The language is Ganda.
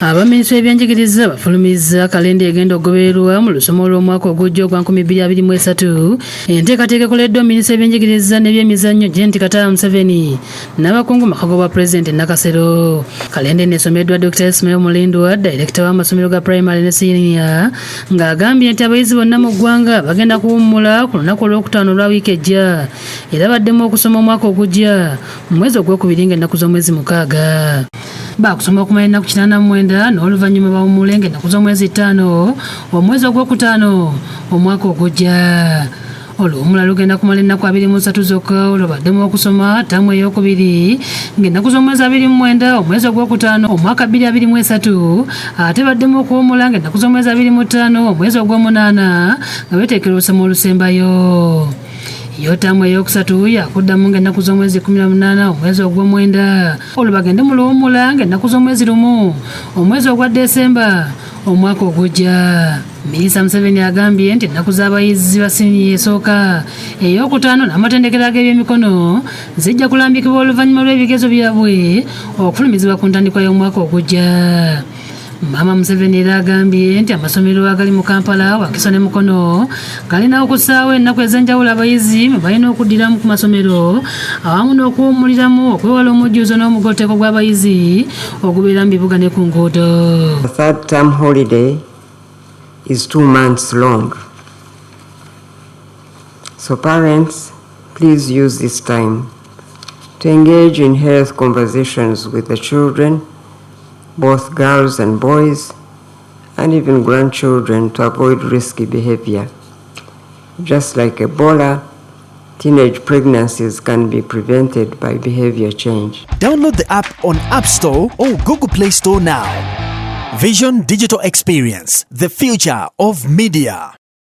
Abaminisitule b'ebyenjigiriza bafulumizza kalenda egenda okugobererwa mu lusoma olw'omwaka ogujja ogwa 2023. Enteekateeka ekoleddwa minisitule y'ebyenjigiriza n'ebyemizannyo Gen. Kataha Museveni n'abakungu mu kago bwa Pulezidenti Nakasero. Kalenda eno esomeddwa Dr. Ismail Mulindwa, Director w'amasomero ga primary ne senior, ng'agambye nti abayizi bonna mu ggwanga bagenda kuwummula ku lunaku olwokutaano olwa wiiki ejja, era baddemu okusoma omwaka ogujja mu mwezi ogwokubiri ng'ennaku z'omwezi 6. Bakusoma okumala ennaku 89 n'oluvannyuma bawummule ng'ennaku z'omwezi 5 omwezi ogwokutaano omwaka ogujja. Oluwummula lugenda kumala ennaku 23 zokka olwo baddemu okusoma ttaamu ey'okubiri ng'ennaku z'omwezi 29 omwezi ogwokutaano omwaka 2023, ate baddemu okuwummula ng'ennaku z'omwezi 25 omwezi ogw'omunaana nga beeteekera olusoma olusembayo. Yo ttaamu ey'okusatu yakuddamu ng'ennaku z'omwezi 18 omwezi ogw'omwenda olwo bagende mu luwummula ng'ennaku z'omwezi 1 omwezi ogwa Desemba omwaka ogujja. Minisita Museveni agambye nti ennaku z'abayizi ba siniya esooka ey'okutaano n'amatendekero g'ebyemikono zijja kulambikibwa oluvannyuma lw'ebigezo byabwe okufulumizibwa ku ntandikwa y'omwaka ogujja. Maama Museveni era agambye nti amasomero agali mu Kampala, Wakiso ne Mukono galina okussaawo ennaku ez'enjawulo abayizi mwe balina okuddiramu ku masomero awamu n'okuwummuliramu okwewala omujjuzo n'omugotteko gw'abayizi ogubeera mu bibuga ne ku nguudo. The third term holiday is 2 months long. So parents, please use this time to engage in health conversations with the children, both girls and boys, and even grandchildren, to avoid risky behavior. Just like Ebola, teenage pregnancies can be prevented by behavior change. Download the app on App Store or Google Play Store now. Vision Digital Experience, the future of media.